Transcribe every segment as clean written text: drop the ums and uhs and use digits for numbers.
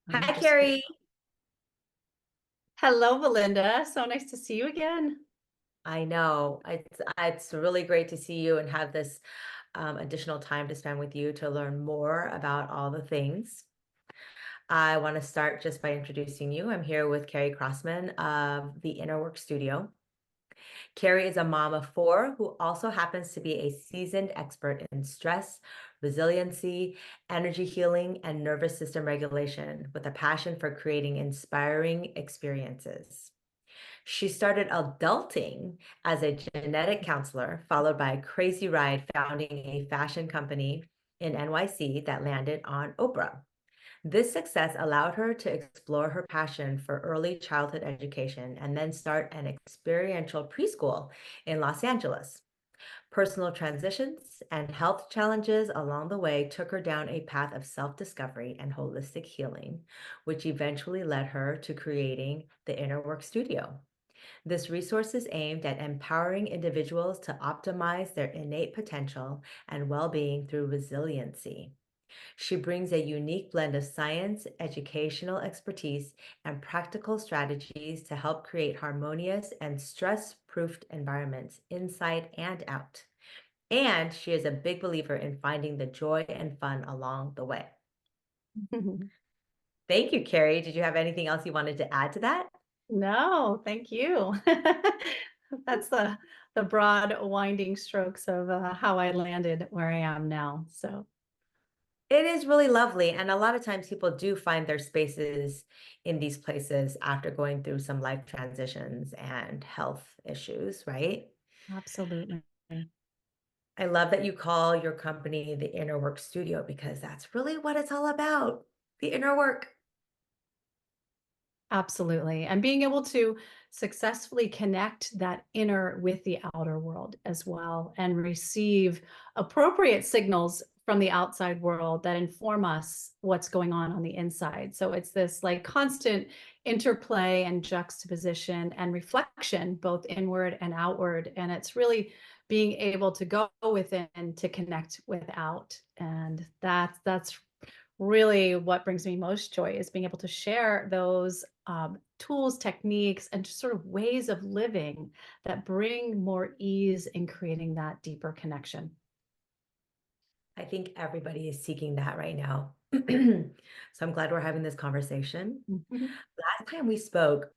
Let me Hi, just fix. Carrie. Hello, Belinda. So nice to see you again. I know it's really great to see you and have this additional time to spend with you to learn more about all the things. I want to start just by introducing you. I'm here with Carrie Crossman of the Innerwork Studio. Carrie is a mom of four who also happens to be a seasoned expert in stress, resiliency, energy healing, and nervous system regulation with a passion for creating inspiring experiences. She started adulting as a genetic counselor, followed by a crazy ride founding a fashion company in NYC that landed on Oprah. This success allowed her to explore her passion for early childhood education and then start an experiential preschool in Los Angeles. Personal transitions and health challenges along the way took her down a path of self discovery and holistic healing, which eventually led her to creating the Inner Work Studio. This resource is aimed at empowering individuals to optimize their innate potential and well being through resiliency. She brings a unique blend of science, educational expertise, and practical strategies to help create harmonious and stress proofed environments inside and out. And she is a big believer in finding the joy and fun along the way. Thank you, Carrie. Did you have anything else you wanted to add to that? No, thank you. That's the broad winding strokes of how I landed where I am now. So It is really lovely. And a lot of times people do find their spaces in these places after going through some life transitions and health issues, right? absolutely. I love that you call your company the Inner Work Studio because that's really what it's all about, the inner work. Absolutely. And being able to successfully connect that inner with the outer world as well and receive appropriate signals from the outside world that inform us what's going on the inside. So it's this like constant interplay and juxtaposition and reflection, both inward and outward. And it's really being able to go within to connect without. And that's really what brings me most joy is being able to share those tools, techniques, and just sort of ways of living that bring more ease in creating that deeper connection. I think everybody is seeking that right now. So I'm glad we're having this conversation. Mhm. Last time we spoke,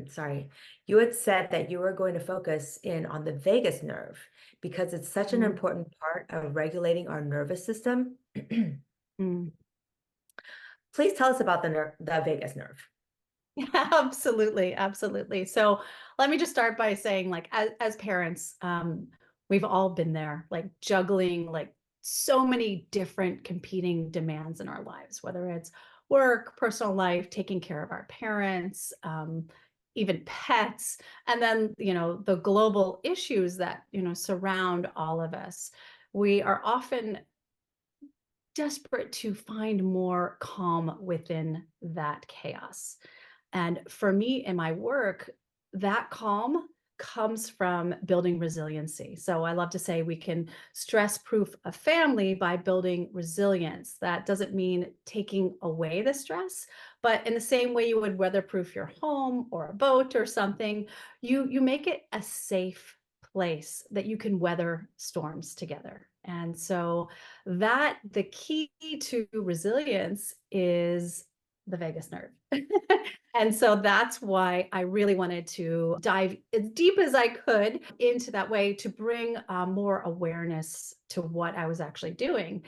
sorry, you had said that you were going to focus in on the vagus nerve because it's such an Mm, important part of regulating our nervous system. mm. Please tell us about the vagus nerve. Absolutely, absolutely. So let me just start by saying, like, as parents, we've all been there, like juggling like so many different competing demands in our lives, whether it's work, personal life, taking care of our parents, even pets, and then the global issues that surround all of us. We are often desperate to find more calm within that chaos. And for me in my work, that calm comes from building resiliency. So I love to say we can stress proof a family by building resilience. That doesn't mean taking away the stress, but in the same way you would weatherproof your home or a boat or something, you make it a safe place that you can weather storms together. And so that the key to resilience is the vagus nerve. And so that's why I really wanted to dive as deep as I could into that way to bring more awareness to what I was actually doing.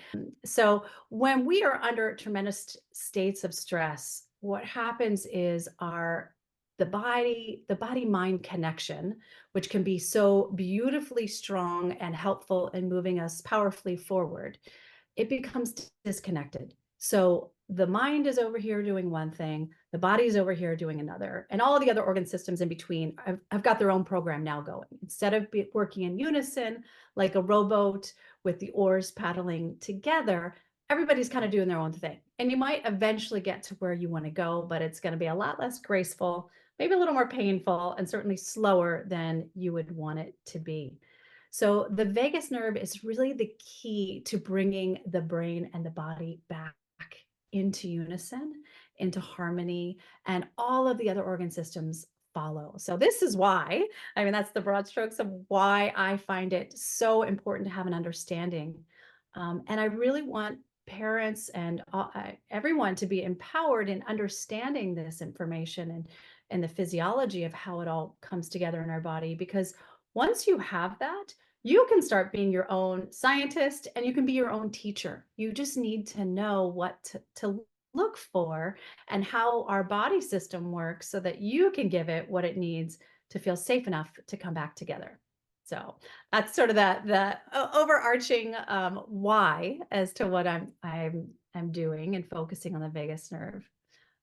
So when we are under tremendous states of stress, what happens is the body mind connection, which can be so beautifully strong and helpful in moving us powerfully forward, it becomes disconnected. So the mind is over here doing one thing, the body is over here doing another, and all of the other organ systems in between have got their own program now going. Instead of working in unison like a rowboat with the oars paddling together, everybody's kind of doing their own thing. And you might eventually get to where you want to go, but it's going to be a lot less graceful, maybe a little more painful, and certainly slower than you would want it to be. So the vagus nerve is really the key to bringing the brain and the body back into unison, into harmony, and all of the other organ systems follow. So this is why, I mean, that's the broad strokes of why I find it so important to have an understanding. And I really want parents and everyone to be empowered in understanding this information and the physiology of how it all comes together in our body. Because once you have that, you can start being your own scientist and you can be your own teacher. You just need to know what to look for and how our body system works so that you can give it what it needs to feel safe enough to come back together. So that's sort of the overarching why as to what I'm doing and focusing on the vagus nerve.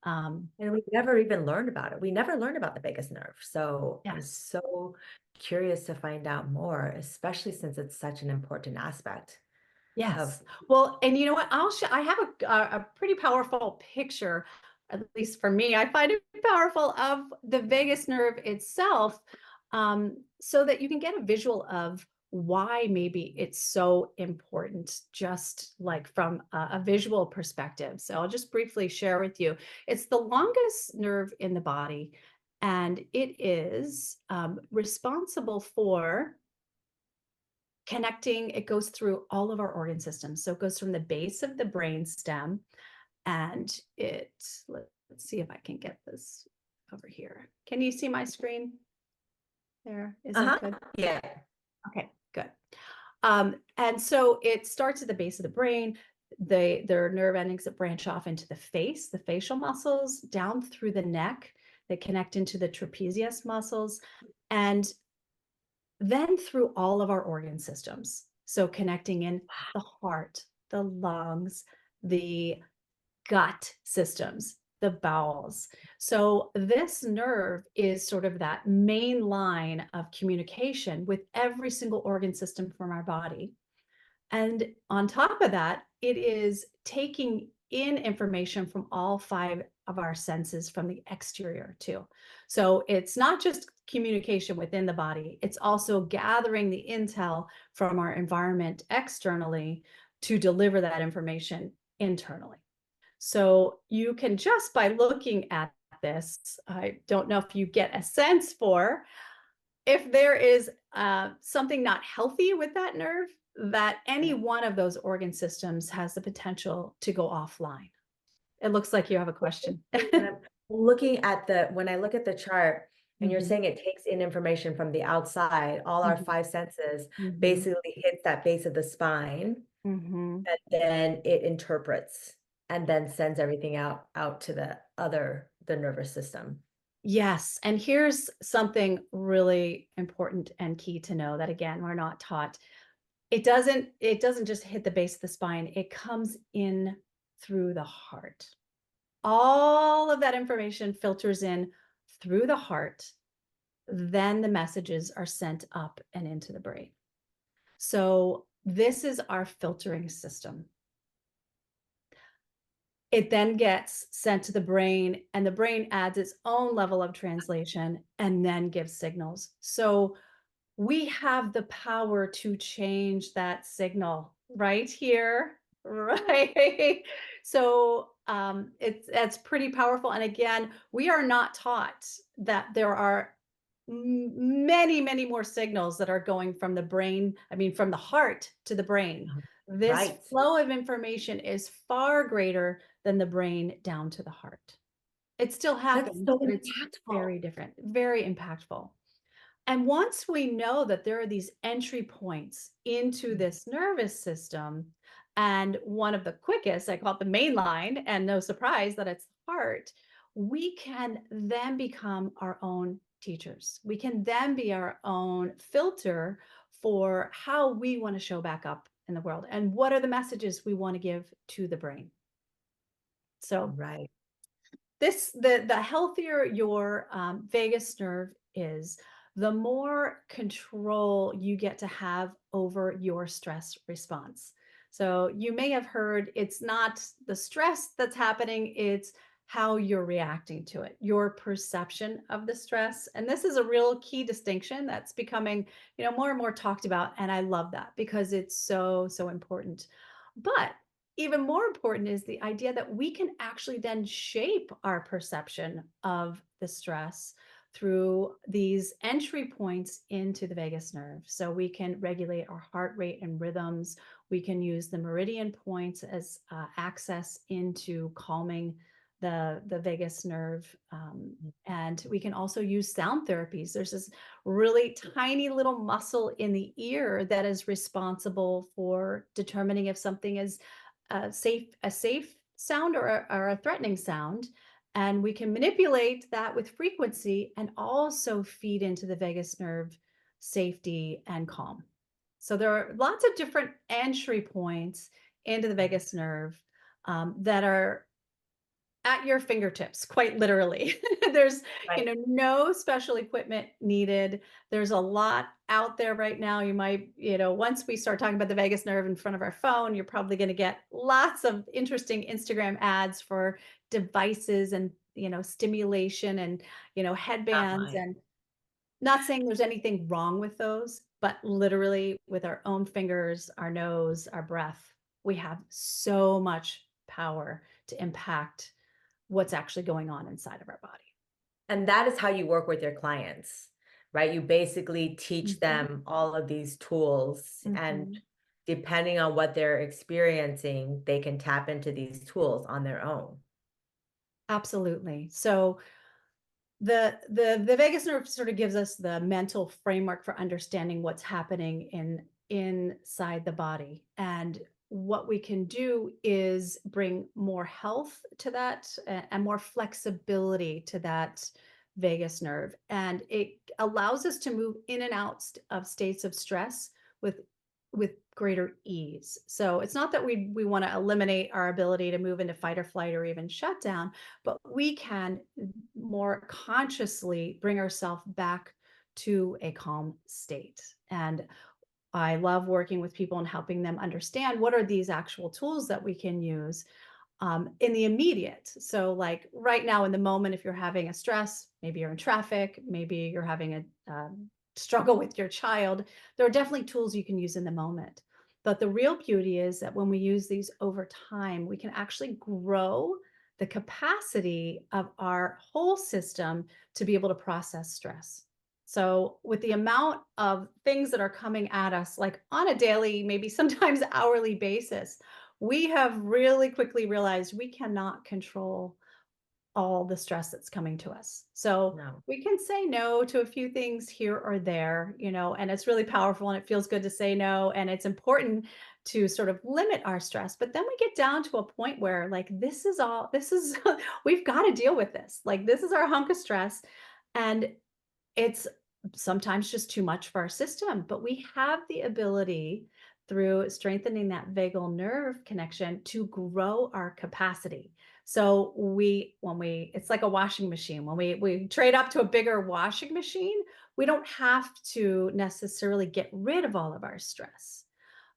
And we never even learned about it. We never learned about the vagus nerve. So I'm Yes. so curious to find out more, especially since it's such an important aspect of. Yes. Well, and you know what? I have a pretty powerful picture, at least for me. I find it powerful of the vagus nerve itself, so that you can get a visual of why maybe it's so important, just like from a visual perspective. So I'll just briefly share with you. It's the longest nerve in the body, and it is responsible for connecting. It goes through all of our organ systems. So it goes from the base of the brain stem and let's see if I can get this over here. Can you see my screen there? Is that Uh-huh. good? Yeah. Okay, good. And so it starts at the base of the brain. There are nerve endings that branch off into the face, the facial muscles, down through the neck, that connect into the trapezius muscles, and then through all of our organ systems. So connecting in the heart, the lungs, the gut systems, the bowels. So this nerve is sort of that main line of communication with every single organ system from our body. And on top of that, it is taking in information from all five of our senses from the exterior too. So it's not just communication within the body, it's also gathering the intel from our environment externally to deliver that information internally. So you can just by looking at this, I don't know if you get a sense for if there is something not healthy with that nerve, that any one of those organ systems has the potential to go offline. It looks like you have a question. When I'm looking at when I look at the chart and you're Mhm, saying it takes in information from the outside, all our mhm, five senses mhm, basically hits that base of the spine, mhm. and then it interprets and then sends everything out to the nervous system. Yes, and here's something really important and key to know that again, we're not taught. It doesn't just hit the base of the spine, it comes in through the heart. All of that information filters in through the heart, then the messages are sent up and into the brain. So this is our filtering system. It then gets sent to the brain, and the brain adds its own level of translation and then gives signals. So we have the power to change that signal right here, right? So that's pretty powerful. And again, we are not taught that there are many, many more signals that are going from the brain, I mean, from the heart to the brain. Uh-huh. This Right. flow of information is far greater than the brain down to the heart. It still That's happens, so but it's impactful. very different, very impactful. And once we know that there are these entry points into this nervous system, and one of the quickest, I call it the main line, and no surprise that it's the heart, we can then become our own teachers. We can then be our own filter for how we want to show back up in the world and what are the messages we want to give to the brain. So Right. the healthier your vagus nerve is, the more control you get to have over your stress response. So you may have heard it's not the stress that's happening, it's how you're reacting to it, your perception of the stress. And this is a real key distinction that's becoming, more and more talked about. And I love that because it's so, so important. But even more important is the idea that we can actually then shape our perception of the stress through these entry points into the vagus nerve. So we can regulate our heart rate and rhythms. We can use the meridian points as access into calming the vagus nerve. And we can also use sound therapies. There's this really tiny little muscle in the ear that is responsible for determining if something is a safe sound or a threatening sound. And we can manipulate that with frequency and also feed into the vagus nerve safety and calm. So there are lots of different entry points into the vagus nerve that are at your fingertips, quite literally. There's, Right. no special equipment needed. There's a lot out there right now. You might, once we start talking about the vagus nerve in front of our phone, you're probably going to get lots of interesting Instagram ads for devices and, stimulation and, Not headbands. mine. And not saying there's anything wrong with those, but literally with our own fingers, our nose, our breath, we have so much power to impact what's actually going on inside of our body. And that is how you work with your clients, right? You basically teach Mhm, them all of these tools, and mhm. depending on what they're experiencing, they can tap into these tools on their own. Absolutely. So the vagus nerve sort of gives us the mental framework for understanding what's happening inside the body. And what we can do is bring more health to that and more flexibility to that vagus nerve. And it allows us to move in and out of states of stress with with greater ease. So it's not that we want to eliminate our ability to move into fight or flight or even shut down, but we can more consciously bring ourselves back to a calm state. And I love working with people and helping them understand what are these actual tools that we can use in the immediate. So, like right now in the moment, if you're having a stress, maybe you're in traffic, maybe you're having a struggle with your child, there are definitely tools you can use in the moment. But the real beauty is that when we use these over time, we can actually grow the capacity of our whole system to be able to process stress. So, with the amount of things that are coming at us, like on a daily, maybe sometimes hourly basis, we have really quickly realized we cannot control all the stress that's coming to us. So No. we can say no to a few things here or there, and it's really powerful and it feels good to say no. And it's important to sort of limit our stress. But then we get down to a point where, like, this is, we've got to deal with this. Like, this is our hunk of stress. And it's sometimes just too much for our system, but we have the ability through strengthening that vagal nerve connection to grow our capacity. So it's like a washing machine. When we trade up to a bigger washing machine, we don't have to necessarily get rid of all of our stress,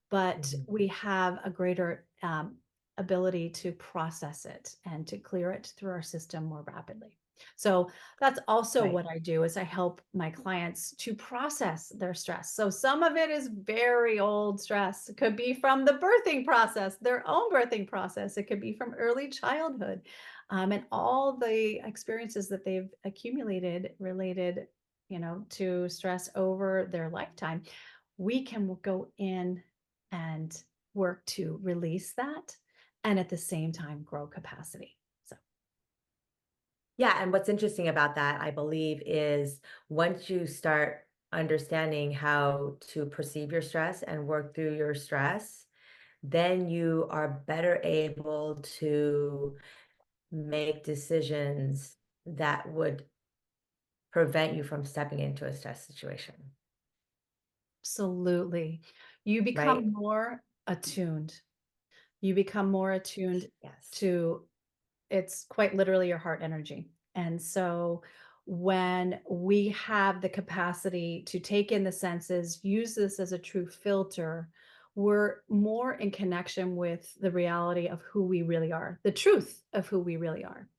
but Mhm. we have a greater ability to process it and to clear it through our system more rapidly. So that's also Right. what I do is I help my clients to process their stress. So some of it is very old stress. It could be from the birthing process, their own birthing process. It could be from early childhood, and all the experiences that they've accumulated related, to stress over their lifetime. We can go in and work to release that and at the same time grow capacity. So, Yeah, and what's interesting about that, I believe, is once you start understanding how to perceive your stress and work through your stress, then you are better able to make decisions that would prevent you from stepping into a stress situation, absolutely. You become right? more attuned. You become more attuned Yes. to it's quite literally your heart energy. And so when we have the capacity to take in the senses, use this as a true filter, we're more in connection with the reality of who we really are, the truth of who we really are.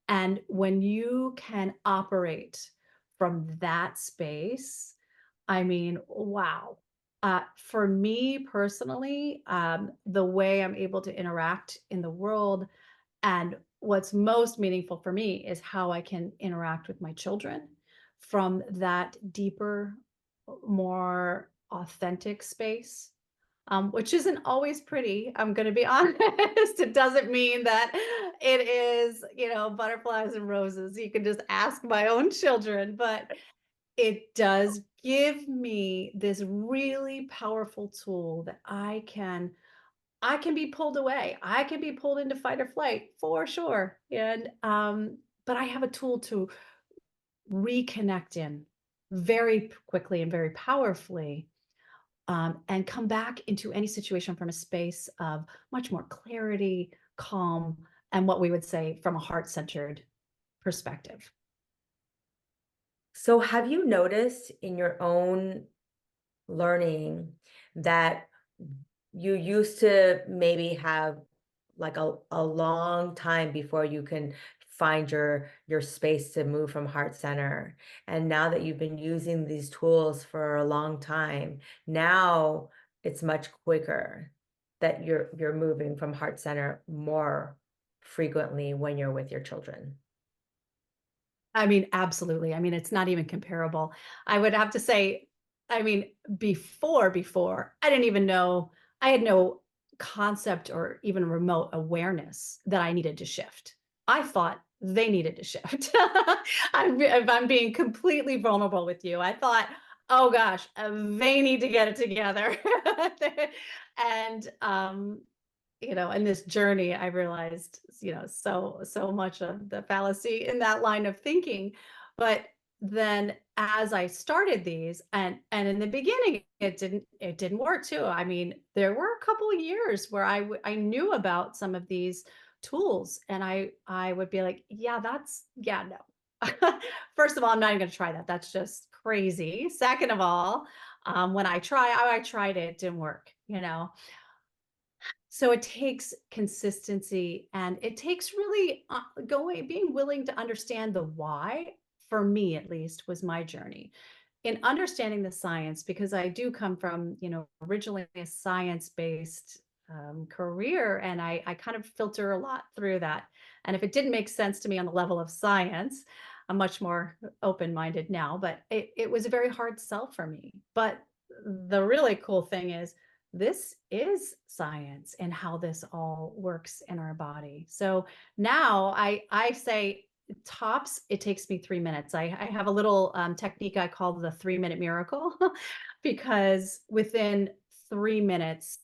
And when you can operate from that space, I mean, wow. For me personally, the way I'm able to interact in the world and what's most meaningful for me is how I can interact with my children from that deeper, more authentic space, which isn't always pretty. I'm going to be honest. It doesn't mean that it is, butterflies and roses. You can just ask my own children, but it does give me this really powerful tool that I can be pulled away. I can be pulled into fight or flight for sure. And but I have a tool to reconnect in very quickly and very powerfully, and come back into any situation from a space of much more clarity, calm, and what we would say from a heart-centered perspective. So, have you noticed in your own learning that you used to maybe have like a long time before you can find your space to move from heart center, and now that you've been using these tools for a long time, now it's much quicker that you're moving from heart center more frequently when you're with your children. I mean, absolutely. I mean, it's not even comparable. I would have to say, I mean, before, I didn't even know, I had no concept or even remote awareness that I needed to shift. I thought they needed to shift. If I'm being completely vulnerable with you, I thought, oh gosh, they need to get it together. And in this journey, I realized, so much of the fallacy in that line of thinking. But then as I started these and in the beginning it didn't work too. I mean, there were a couple of years where I knew about some of these tools and I would be like, yeah, no. First of all, I'm not even going to try that. That's just crazy. Second of all, when I tried it, it didn't work. So it takes consistency and it takes really being willing to understand the why, for me at least, was my journey in understanding the science, because I do come from, originally a science-based career, and I kind of filter a lot through that. And if it didn't make sense to me on the level of science, I'm much more open-minded now, but it was a very hard sell for me. But the really cool thing is this is science and how this all works in our body. So now I say tops, it takes me 3 minutes. I have a little technique I call the 3 minute miracle because within 3 minutes,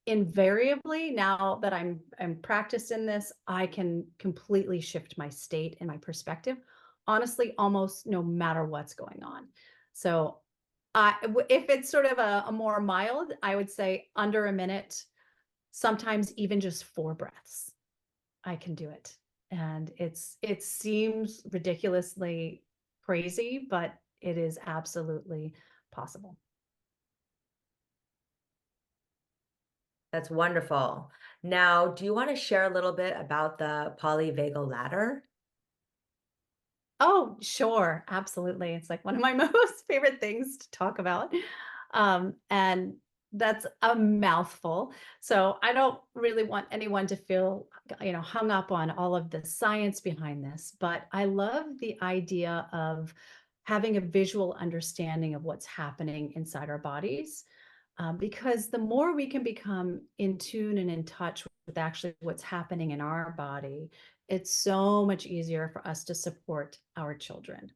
invariably, now that I'm practiced in this, I can completely shift my state and my perspective, honestly, almost no matter what's going on. So if it's sort of a more mild, I would say under a minute, sometimes even just 4 breaths, I can do it. And it seems ridiculously crazy, but it is absolutely possible. That's wonderful. Now, do you want to share a little bit about the polyvagal ladder? Oh, sure. Absolutely. It's like one of my most favorite things to talk about. And that's a mouthful. So I don't really want anyone to feel, hung up on all of the science behind this, but I love the idea of having a visual understanding of what's happening inside our bodies. Because the more we can become in tune and in touch with actually what's happening in our body, it's so much easier for us to support our children.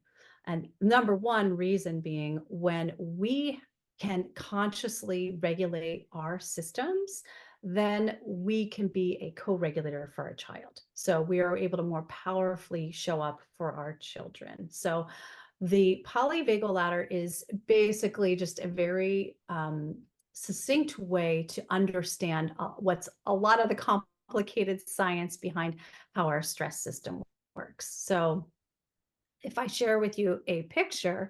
And number one reason being when we can consciously regulate our systems, then we can be a co-regulator for our child. So we are able to more powerfully show up for our children. So the polyvagal ladder is basically just a very succinct way to understand what's a lot of the complicated science behind how our stress system works. So if I share with you a picture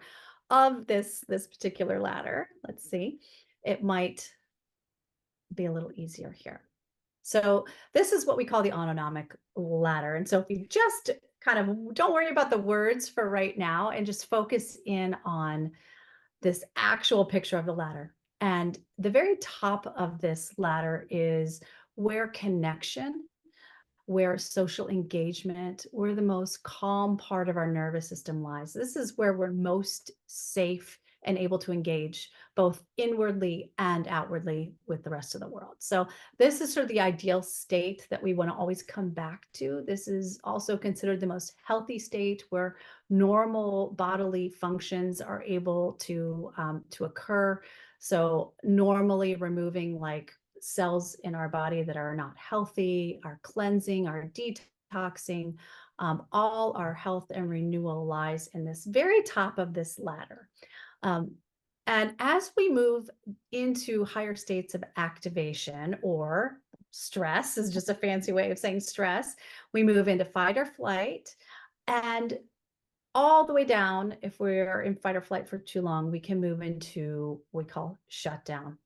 of this particular ladder, let's see, it might be a little easier here. So this is what we call the autonomic ladder. And so if you just kind of don't worry about the words for right now and just focus in on this actual picture of the ladder. And the very top of this ladder is where connection, where social engagement, where the most calm part of our nervous system lies. This is where we're most safe and able to engage both inwardly and outwardly with the rest of the world. So, this is sort of the ideal state that we want to always come back to. This is also considered the most healthy state where normal bodily functions are able to occur. So, normally removing like cells in our body that are not healthy, our cleansing, our detoxing, all our health and renewal lies in this very top of this ladder. Um, and as we move into higher states of activation, or stress is just a fancy way of saying stress, we move into fight or flight. And all the way down, if we're in fight or flight for too long, we can move into what we call shutdown.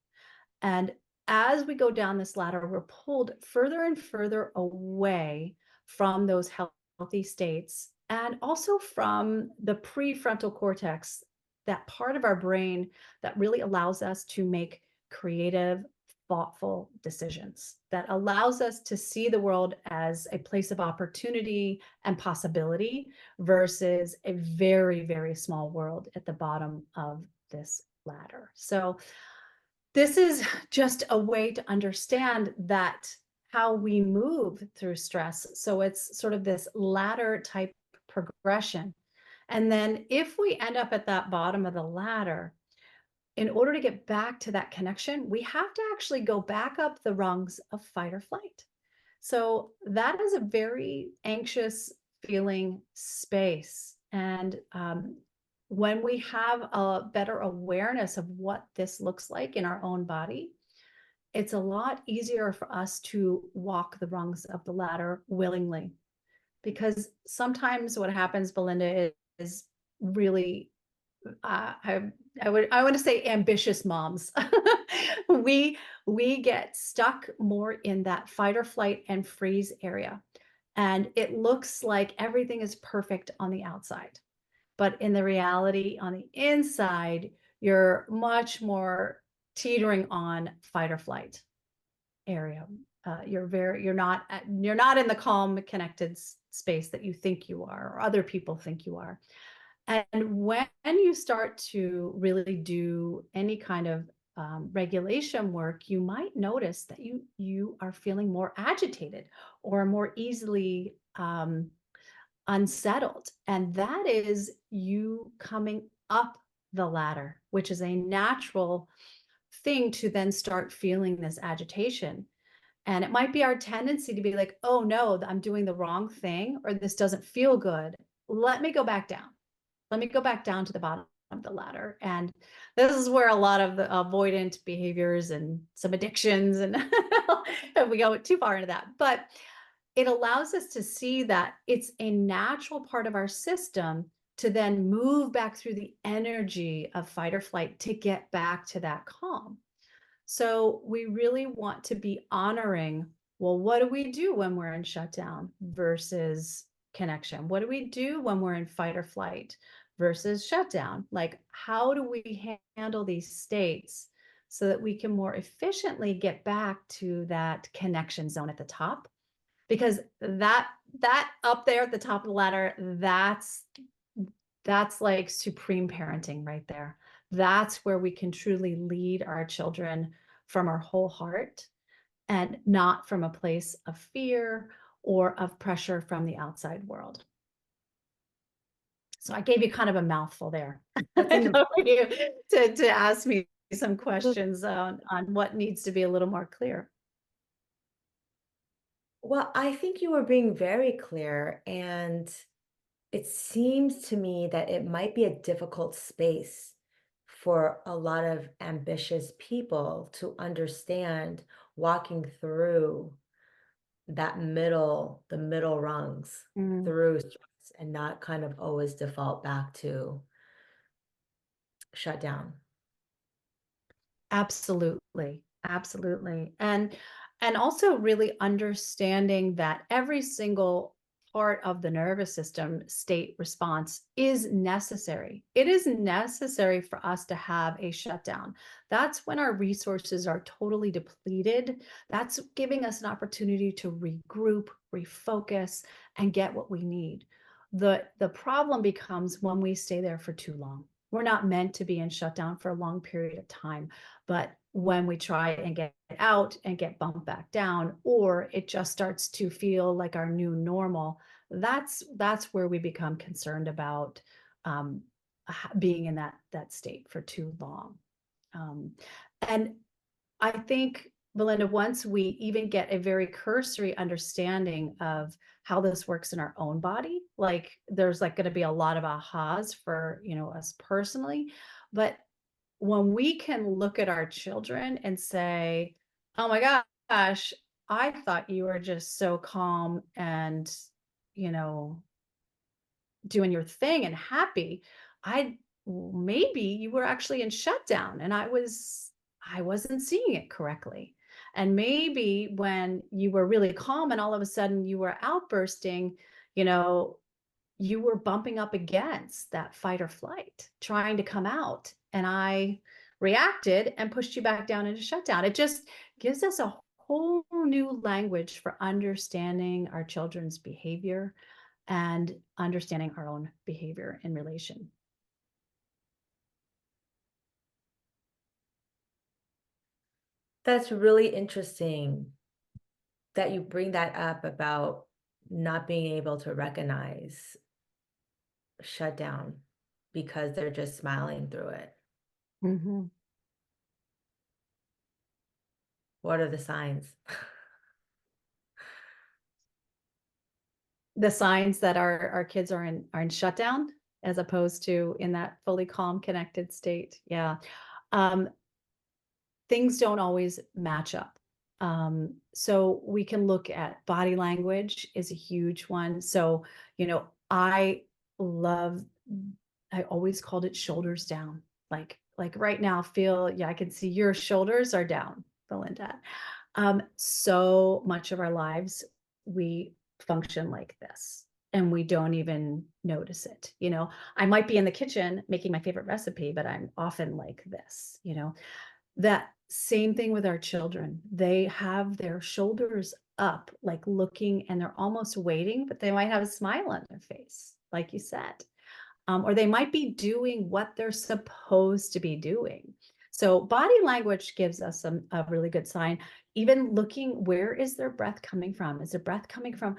And as we go down this ladder, we're pulled further and further away from those healthy states and also from the prefrontal cortex, that part of our brain that really allows us to make creative, thoughtful decisions, that allows us to see the world as a place of opportunity and possibility versus a very, very small world at the bottom of this ladder. So, this is just a way to understand that how we move through stress. So it's sort of this ladder type progression. And then if we end up at that bottom of the ladder, in order to get back to that connection, we have to actually go back up the rungs of fight or flight. So that is a very anxious feeling space. And when we have a better awareness of what this looks like in our own body, it's a lot easier for us to walk the rungs of the ladder willingly. Because sometimes what happens, Belinda, is really I want to say ambitious moms. we we get stuck more in that fight or flight and freeze area. And it looks like everything is perfect on the outside. But in the reality, on the inside, you're much more teetering on fight or flight area. You're not in the calm, connected space that you think you are, or other people think you are. And when you start to really do any kind of regulation work, you might notice that you are feeling more agitated or more easily unsettled. And that is you coming up the ladder, which is a natural thing to then start feeling this agitation. And it might be our tendency to be like, oh no, I'm doing the wrong thing, or this doesn't feel good. Let me go back down. Let me go back down to the bottom of the ladder. And this is where a lot of the avoidant behaviors and some addictions and we go too far into that. But it allows us to see that it's a natural part of our system to then move back through the energy of fight or flight to get back to that calm. So we really want to be honoring, well, what do we do when we're in shutdown versus connection? What do we do when we're in fight or flight versus shutdown? Like, how do we handle these states so that we can more efficiently get back to that connection zone at the top? Because that up there at the top of the ladder, that's like supreme parenting right there. That's where we can truly lead our children from our whole heart and not from a place of fear or of pressure from the outside world. So I gave you kind of a mouthful there. That's I an know for you to ask me some questions on what needs to be a little more clear. Well, I think you were being very clear, and it seems to me that it might be a difficult space for a lot of ambitious people to understand walking through the middle rungs Mm. through stress and not kind of always default back to shut down. Absolutely. Absolutely. And also really understanding that every single part of the nervous system state response is necessary. It is necessary for us to have a shutdown. That's when our resources are totally depleted. That's giving us an opportunity to regroup, refocus, and get what we need. The problem becomes when we stay there for too long. We're not meant to be in shutdown for a long period of time, but when we try and get out and get bumped back down, or it just starts to feel like our new normal, that's where we become concerned about um, being in that state for too long. Um, and I think, Belinda, once we even get a very cursory understanding of how this works in our own body, like there's like going to be a lot of ahas for, us personally. But when we can look at our children and say, oh my gosh, I thought you were just so calm and, you know, doing your thing and happy. I maybe you were actually in shutdown and I wasn't seeing it correctly. And maybe when you were really calm and all of a sudden you were outbursting, you know, you were bumping up against that fight or flight, trying to come out. And I reacted and pushed you back down into shutdown. It just gives us a whole new language for understanding our children's behavior and understanding our own behavior in relation. That's really interesting that you bring that up about not being able to recognize shutdown because they're just smiling through it. Mhm. What are the signs? The signs that our kids are in shutdown as opposed to in that fully calm, connected state. Yeah. Um, things don't always match up. So we can look at body language is a huge one. So, I love, I always called it shoulders down. Like right now, feel, yeah, I can see your shoulders are down, Belinda. So much of our lives, we function like this and we don't even notice it. I might be in the kitchen making my favorite recipe, but I'm often like this. That same thing with our children. They have their shoulders up, like looking, and they're almost waiting, but they might have a smile on their face, like you said. Or they might be doing what they're supposed to be doing. So body language gives us a really good sign. Even looking, where is their breath coming from? Is the breath coming from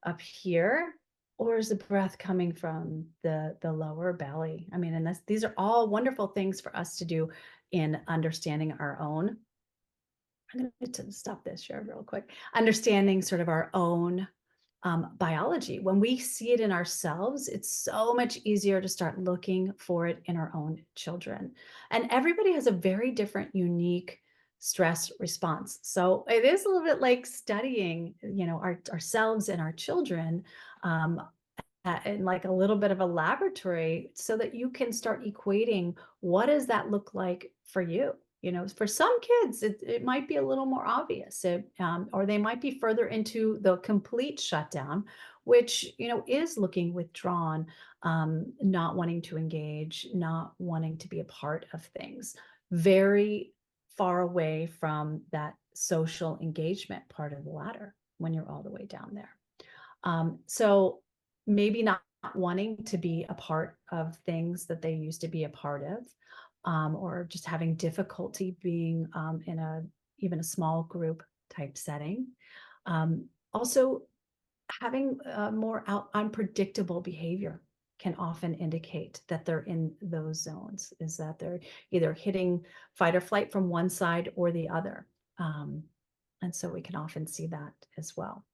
up here, or is the breath coming from the lower belly? I mean, and these are all wonderful things for us to do in understanding our own. I'm going to stop this share real quick. Understanding sort of our own biology. When we see it in ourselves, it's so much easier to start looking for it in our own children. And everybody has a very different, unique stress response. So it is a little bit like studying, ourselves and our children. In like a little bit of a laboratory so that you can start equating what does that look like for you. For some kids it might be a little more obvious, or they might be further into the complete shutdown, which is looking withdrawn, not wanting to engage, not wanting to be a part of things, very far away from that social engagement part of the ladder when you're all the way down there. So maybe not wanting to be a part of things that they used to be a part of, or just having difficulty being in even a small group type setting. Also, having more unpredictable behavior can often indicate that they're in those zones, is that they're either hitting fight or flight from one side or the other. And so we can often see that as well.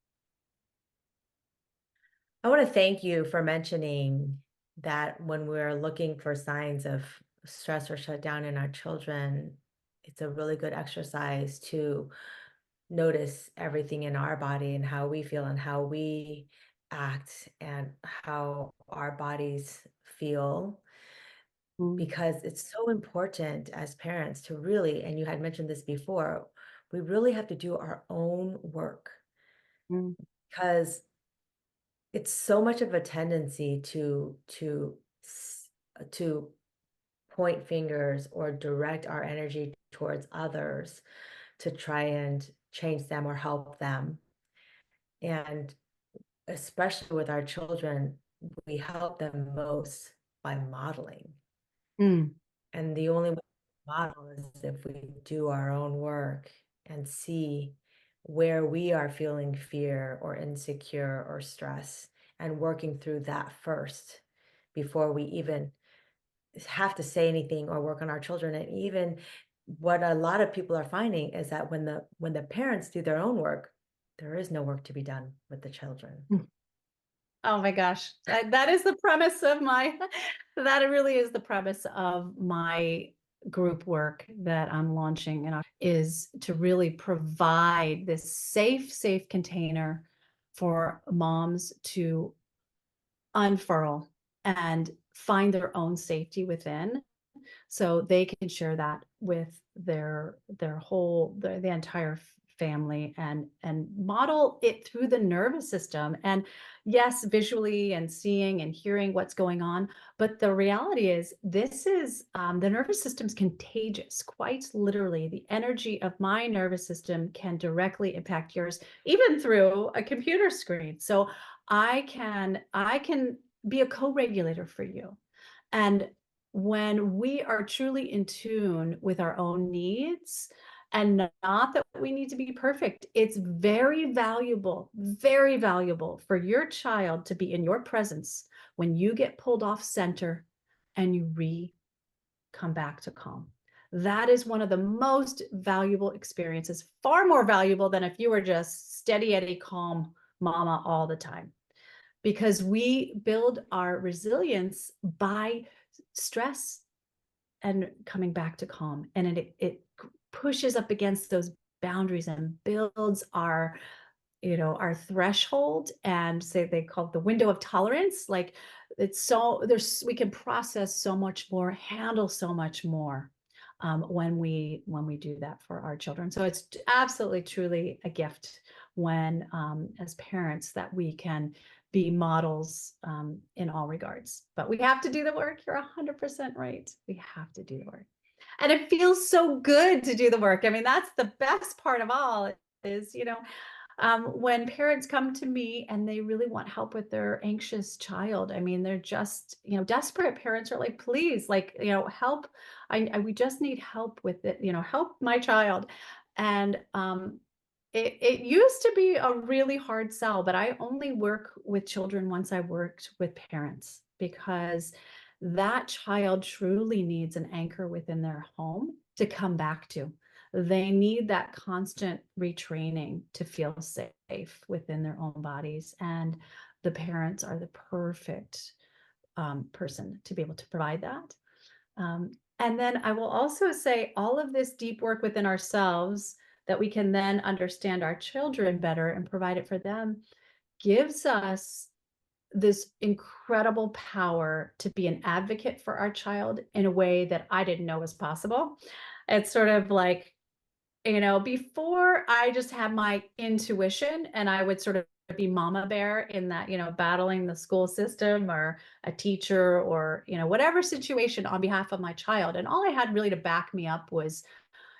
I want to thank you for mentioning that when we're looking for signs of stress or shutdown in our children, it's a really good exercise to notice everything in our body and how we feel and how we act and how our bodies feel, Mm, because it's so important as parents to really, and you had mentioned this before, we really have to do our own work mm, because it's so much of a tendency to point fingers or direct our energy towards others to try and change them or help them. And especially with our children, we help them most by modeling. Mm, And the only way to model is if we do our own work and see where we are feeling fear or insecure or stress and working through that first before we even have to say anything or work on our children. And even what a lot of people are finding is that when the parents do their own work, there is no work to be done with the children. mm. Oh my gosh. That is the premise of my that really is the premise of my group work that I'm launching and is to really provide this safe container for moms to unfurl and find their own safety within so they can share that with their whole the entire family and model it through the nervous system, and yes, visually and seeing and hearing what's going on, but the reality is this is the nervous system's contagious. Quite literally, the energy of my nervous system can directly impact yours, even through a computer screen. So I can be a co-regulator for you. And when we are truly in tune with our own needs, and not that we need to be perfect, it's very valuable for your child to be in your presence when you get pulled off center and you come back to calm. That is one of the most valuable experiences, far more valuable than if you were just steady Eddie, calm mama all the time, because we build our resilience by stress and coming back to calm. And it pushes up against those boundaries and builds our threshold, and say they call it the window of tolerance. Like, it's so we can process so much more, handle so much more when we do that for our children. So it's absolutely truly a gift when as parents that we can be models in all regards. But we have to do the work. You're 100% right. We have to do the work, and it feels so good to do the work. I mean, that's the best part of all, is when parents come to me and they really want help with their anxious child. I mean, they're just, desperate. Parents are like, please, like, help. We just need help with it, help my child. And it used to be a really hard sell, but I only work with children once I worked with parents, because that child truly needs an anchor within their home to come back to. They need that constant retraining to feel safe within their own bodies. And the parents are the perfect person to be able to provide that. And then I will also say all of this deep work within ourselves that we can then understand our children better and provide it for them gives us this incredible power to be an advocate for our child in a way that I didn't know was possible. It's sort of like, before I just had my intuition and I would sort of be mama bear in that, battling the school system or a teacher or, whatever situation on behalf of my child. And all I had really to back me up was,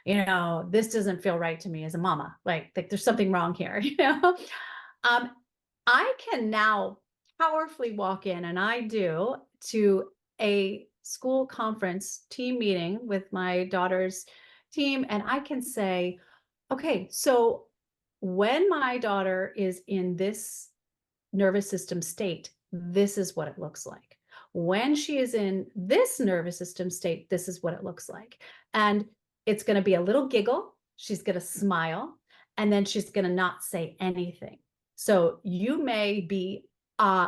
this doesn't feel right to me as a mama. Like there's something wrong here, Um, I can now powerfully walk in, and I do, to a school conference team meeting with my daughter's team, and I can say, okay, so when my daughter is in this nervous system state, this is what it looks like. When she is in this nervous system state, this is what it looks like. And it's going to be a little giggle. She's going to smile, and then she's going to not say anything. So you may be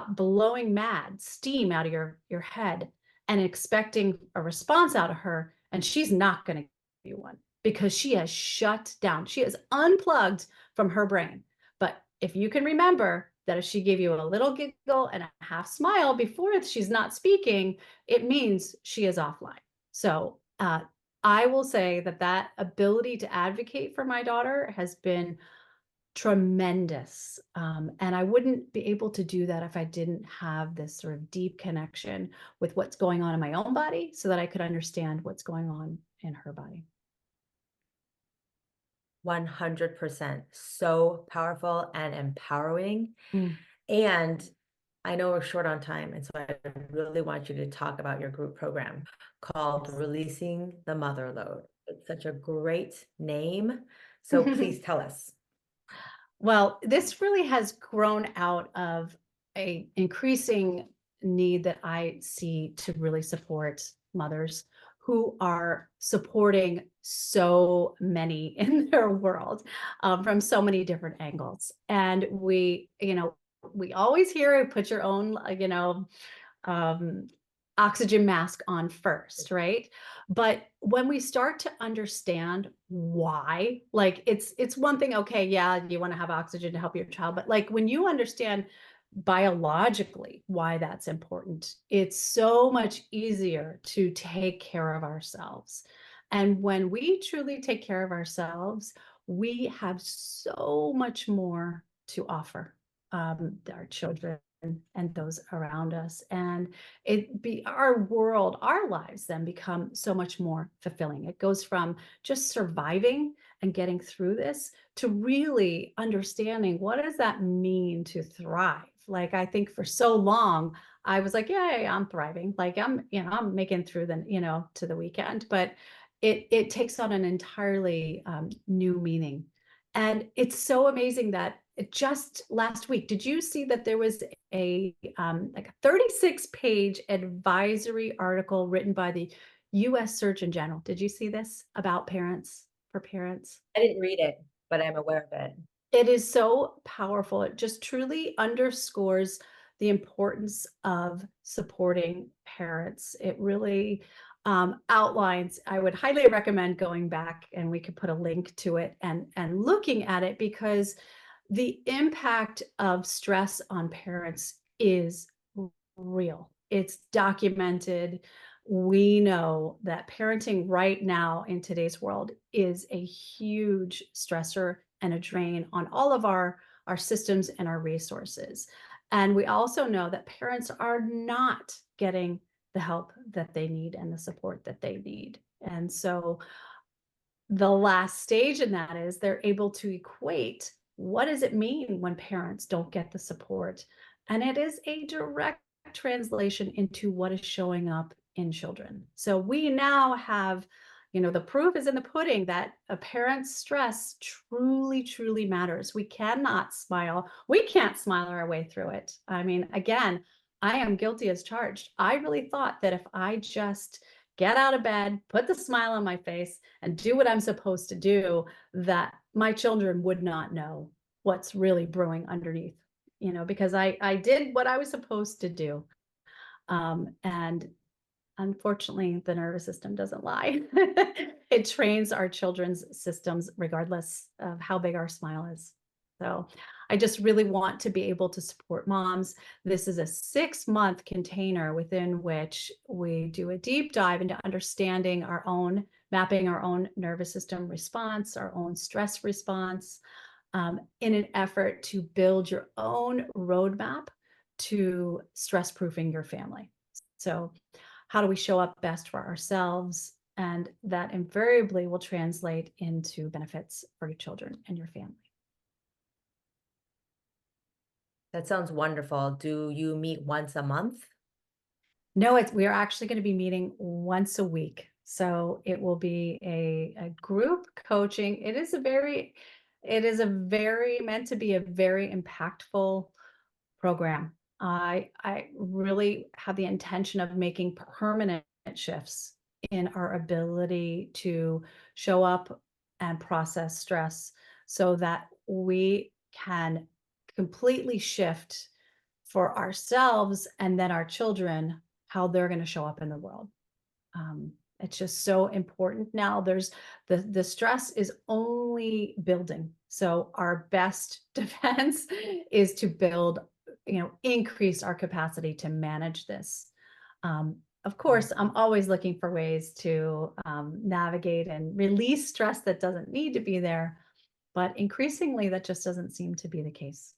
blowing mad steam out of your head and expecting a response out of her, and she's not going to give you one, because she has shut down. She has unplugged from her brain. But if you can remember that if she gave you a little giggle and a half smile before she's not speaking, it means she is offline. So I will say that ability to advocate for my daughter has been tremendous. And I wouldn't be able to do that if I didn't have this sort of deep connection with what's going on in my own body so that I could understand what's going on in her body. 100%. So powerful and empowering. Mm, And I know we're short on time, and so I really want you to talk about your group program called yes. Releasing the Mother Load. It's such a great name. So please tell us. Well, this really has grown out of a increasing need that I see to really support mothers who are supporting so many in their world, from so many different angles. And we always hear put your own, um, oxygen mask on first, right? But when we start to understand why, like it's one thing, okay, yeah, you want to have oxygen to help your child, but like when you understand biologically why that's important, it's so much easier to take care of ourselves. And when we truly take care of ourselves, we have so much more to offer our children and those around us, and it be our world, our lives then become so much more fulfilling. It goes from just surviving and getting through this to really understanding what does that mean to thrive. Like I think for so long I was like, yeah, I'm thriving, like I'm making through the to the weekend, but it takes on an entirely new meaning. And it's so amazing that just last week, did you see that there was a like a 36-page advisory article written by the US Surgeon General? Did you see this about parents, for parents? I didn't read it, but I'm aware of it. It is so powerful. It just truly underscores the importance of supporting parents. It really outlines, I would highly recommend going back, and we could put a link to it and looking at it, because the impact of stress on parents is real. It's documented. We know that parenting right now in today's world is a huge stressor and a drain on all of our systems and our resources. And we also know that parents are not getting the help that they need and the support that they need. And so the last stage in that is they're able to equate what does it mean when parents don't get the support, and it is a direct translation into what is showing up in children. So we now have, the proof is in the pudding that a parent's stress truly matters. We cannot smile, we can't smile our way through it. I mean, again, I am guilty as charged. I really thought that if I just get out of bed, put the smile on my face, and do what I'm supposed to do, that my children would not know what's really brewing underneath, because I did what I was supposed to do. And unfortunately, the nervous system doesn't lie. It trains our children's systems regardless of how big our smile is. So I just really want to be able to support moms. This is a 6-month container within which we do a deep dive into understanding our own, mapping our own nervous system response, our own stress response, in an effort to build your own roadmap to stress proofing your family. So how do we show up best for ourselves? And that invariably will translate into benefits for your children and your family. That sounds wonderful. Do you meet once a month? No, we are actually going to be meeting once a week. So it will be a group coaching. It is meant to be a very impactful program. I really have the intention of making permanent shifts in our ability to show up and process stress so that we can completely shift for ourselves and then our children how they're going to show up in the world. It's just so important now. There's the stress is only building. So our best defense is to build, increase our capacity to manage this. Of course, I'm always looking for ways to navigate and release stress that doesn't need to be there. But increasingly, that just doesn't seem to be the case.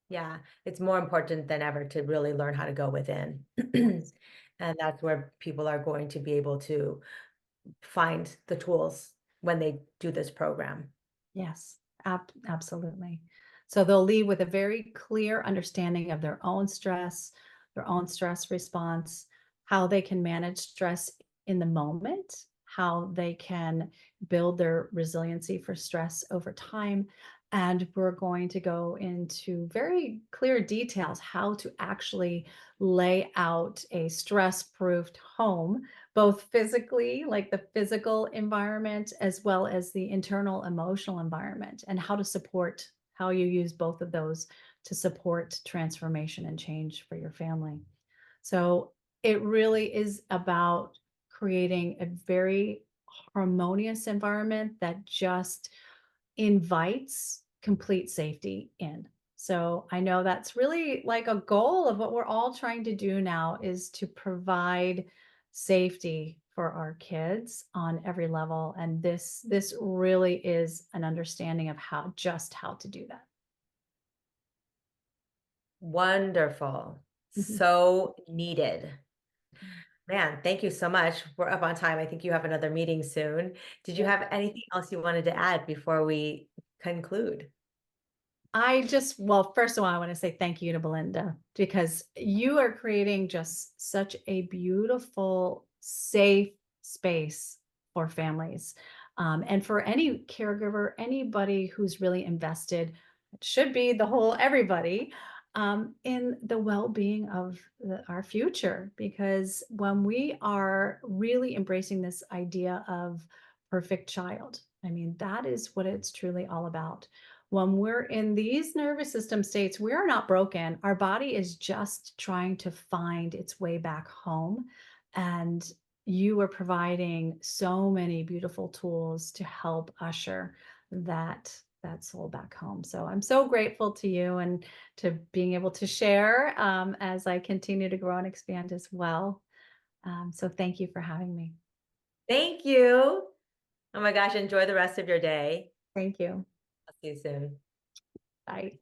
Yeah, it's more important than ever to really learn how to go within. Yes. And that's where people are going to be able to find the tools when they do this program. Yes, absolutely. So they'll leave with a very clear understanding of their own stress response, how they can manage stress in the moment, how they can build their resiliency for stress over time. And we're going to go into very clear details how to actually lay out a stress-proofed home, both physically, like the physical environment, as well as the internal emotional environment, and how to support, how you use both of those to support transformation and change for your family. So it really is about creating a very harmonious environment that just invites complete safety in. So I know that's really like a goal of what we're all trying to do now, is to provide safety for our kids on every level. And this really is an understanding of how to do that. Wonderful. Mhm. So needed. Man, thank you so much. We're up on time. I think you have another meeting soon. Did you have anything else you wanted to add before we conclude? Well, first of all, I want to say thank you to Belinda, because you are creating just such a beautiful, safe space for families. And for any caregiver, anybody who's really invested, it should be the whole everybody, in the well being of our future. Because when we are really embracing this idea of perfect child, I mean, that is what it's truly all about. When we're in these nervous system states, we're not broken. Our body is just trying to find its way back home. And you are providing so many beautiful tools to help usher that soul back home. So I'm so grateful to you and to being able to share, as I continue to grow and expand as well. So thank you for having me. Thank you. Oh my gosh, enjoy the rest of your day. Thank you. I'll see you soon. Bye.